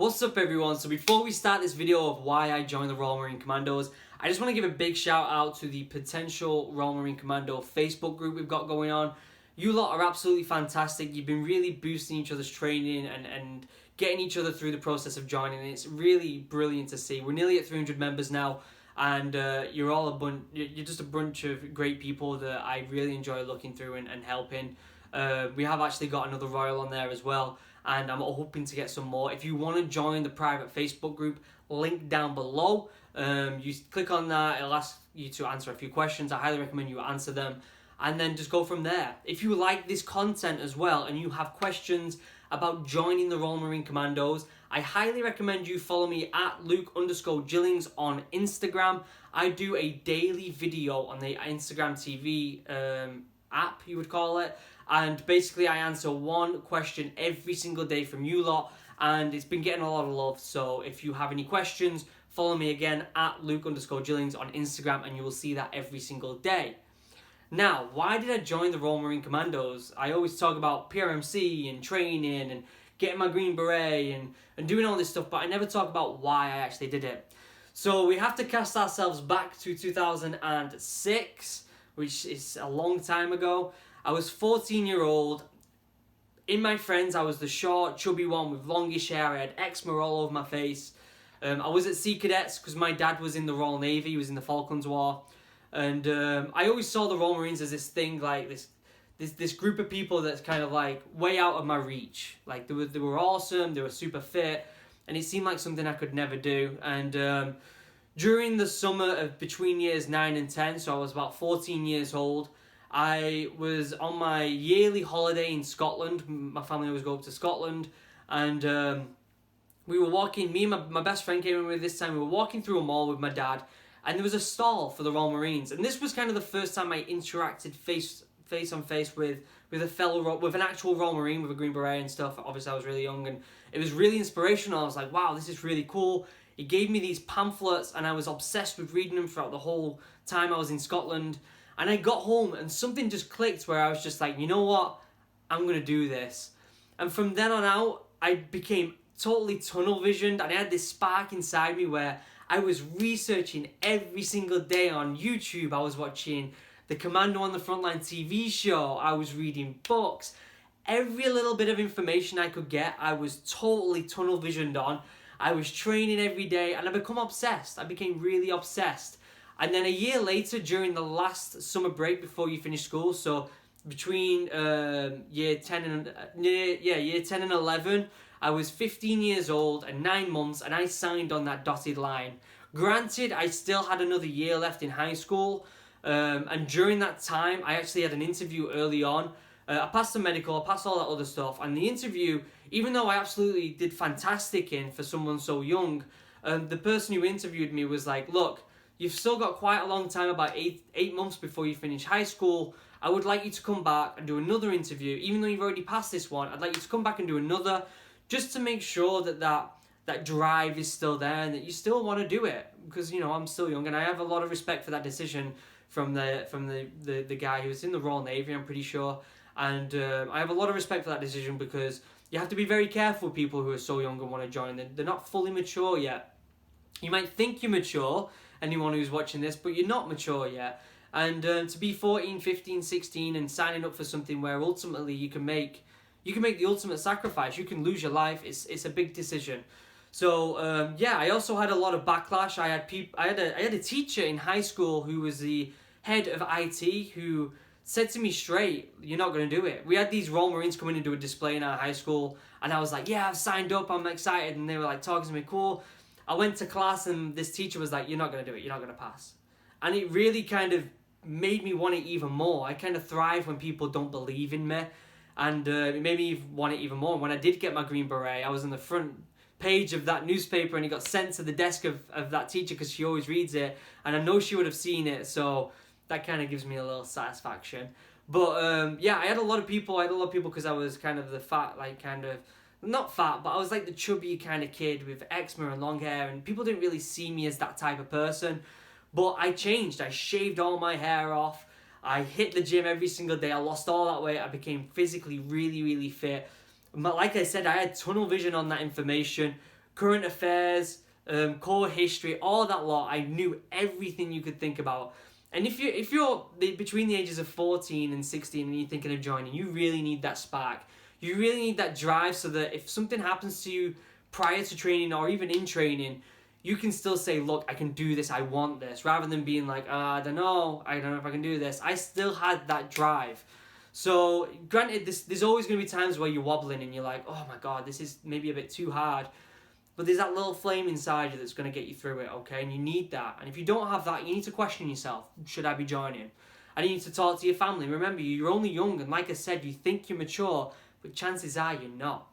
What's up everyone? So before we start this video of why I joined the Royal Marine Commandos, I just want to give a big shout out to the potential Royal Marine Commando Facebook group we've got going on. You lot are absolutely fantastic. You've been really boosting each other's training and getting each other through the process of joining. It's really brilliant to see. We're nearly at 300 members now, and you're just a bunch of great people that I really enjoy looking through and helping. We have actually got another Royal on there as well, and I'm hoping to get some more. If you want to join the private Facebook group, link down below. You click on that, it'll ask you to answer a few questions. I highly recommend you answer them, and then just go from there. If you like this content as well and you have questions about joining the Royal Marine Commandos, I highly recommend you follow me at Luke_Gillings on Instagram. I do a daily video on the Instagram TV app, you would call it, and basically I answer one question every single day from you lot, and it's been getting a lot of love. So if you have any questions, follow me again at Luke_Gillings on Instagram, and you will see that every single day. Now, why did I join the Royal Marine Commandos? I always talk about PRMC and training and getting my Green Beret and doing all this stuff, but I never talk about why I actually did it. So we have to cast ourselves back to 2006, which is a long time ago. I was 14-year-old. In my friends, I was the short, chubby one with longish hair. I had eczema all over my face. I was at Sea Cadets because my dad was in the Royal Navy. He was in the Falklands War. And I always saw the Royal Marines as this thing, like this group of people that's kind of like way out of my reach. Like they were awesome, they were super fit, and it seemed like something I could never do. And during the summer of between years 9 and 10, so I was about 14 years old, I was on my yearly holiday in Scotland. My family always go up to Scotland, and we were walking, me and my best friend came in with this time, we were walking through a mall with my dad, and there was a stall for the Royal Marines, and this was kind of the first time I interacted face on face with an actual Royal Marine with a Green Beret and stuff. Obviously I was really young, and it was really inspirational. I was like, wow, this is really cool. He gave me these pamphlets, and I was obsessed with reading them throughout the whole time I was in Scotland. And I got home, and something just clicked where I was just like, you know what, I'm gonna do this. And from then on out, I became totally tunnel visioned, and I had this spark inside me where I was researching every single day on YouTube. I was watching the Commando on the Frontline TV show. I was reading books. Every little bit of information I could get, I was totally tunnel visioned on. I was training every day, and I became obsessed. I became really obsessed. And then a year later, during the last summer break before you finish school, so between year 10 and 11, I was 15 years old and 9 months, and I signed on that dotted line. Granted, I still had another year left in high school, and during that time, I actually had an interview early on. I passed the medical, I passed all that other stuff, and the interview, even though I absolutely did fantastic in for someone so young, the person who interviewed me was like, look, you've still got quite a long time, about eight months before you finish high school. I would like you to come back and do another interview. Even though you've already passed this one, I'd like you to come back and do another, just to make sure that drive is still there and that you still want to do it. Because, you know, I'm still young, and I have a lot of respect for that decision from the guy who was in the Royal Navy, I'm pretty sure. And I have a lot of respect for that decision, because you have to be very careful with people who are so young and want to join. They're not fully mature yet. You might think you're mature, anyone who's watching this, but you're not mature yet. And to be 14, 15, 16 and signing up for something where ultimately you can make the ultimate sacrifice, you can lose your life, it's a big decision. So yeah, I also had a lot of backlash. I had a teacher in high school who was the head of IT who said to me straight, you're not going to do it. We had these Royal Marines come in and do a display in our high school, and I was like, yeah, I've signed up, I'm excited, and they were like talking to me, cool. I went to class, and this teacher was like, you're not going to do it, you're not going to pass. And it really kind of made me want it even more. I kind of thrive when people don't believe in me, and it made me want it even more. When I did get my Green Beret, I was on the front page of that newspaper, and it got sent to the desk of that teacher, because she always reads it, and I know she would have seen it, so that kind of gives me a little satisfaction. But yeah, I had a lot of people because I was kind of the fat, like kind of, not fat, but I was like the chubby kind of kid with eczema and long hair, and people didn't really see me as that type of person. But I changed. I shaved all my hair off. I hit the gym every single day. I lost all that weight. I became physically really, really fit. But like I said, I had tunnel vision on that information. current affairs, core history, all that lot. I knew everything you could think about. And if you're between the ages of 14 and 16 and you're thinking of joining, you really need that spark. You really need that drive so that if something happens to you prior to training or even in training, you can still say, look, I can do this, I want this, rather than being like, I don't know if I can do this. I still had that drive. So granted, there's always going to be times where you're wobbling and you're like, oh my God, this is maybe a bit too hard. But there's that little flame inside you that's going to get you through it, okay? And you need that. And if you don't have that, you need to question yourself. Should I be joining? And you need to talk to your family. Remember, you're only young, and like I said, you think you're mature, but chances are you're not.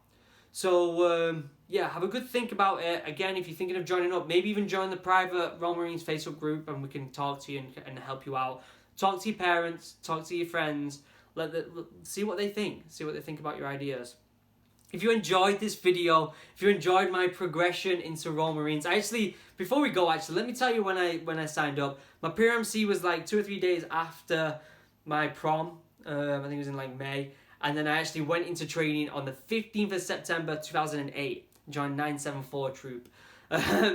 So, yeah, have a good think about it. Again, if you're thinking of joining up, maybe even join the private Royal Marines Facebook group and we can talk to you and help you out. Talk to your parents, talk to your friends, see what they think. See what they think about your ideas. If you enjoyed this video, if you enjoyed my progression into Royal Marines, before we go, let me tell you when I signed up. My PRMC was like 2 or 3 days after my prom. I think it was in like May. And then I actually went into training on the 15th of September 2008. Joined 974 Troop.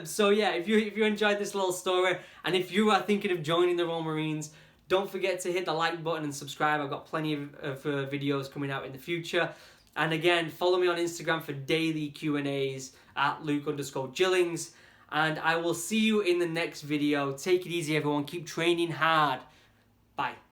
So yeah, if you enjoyed this little story, and if you are thinking of joining the Royal Marines, don't forget to hit the like button and subscribe. I've got plenty of videos coming out in the future. And again, follow me on Instagram for daily Q&As at Luke_Gillings. And I will see you in the next video. Take it easy, everyone. Keep training hard. Bye.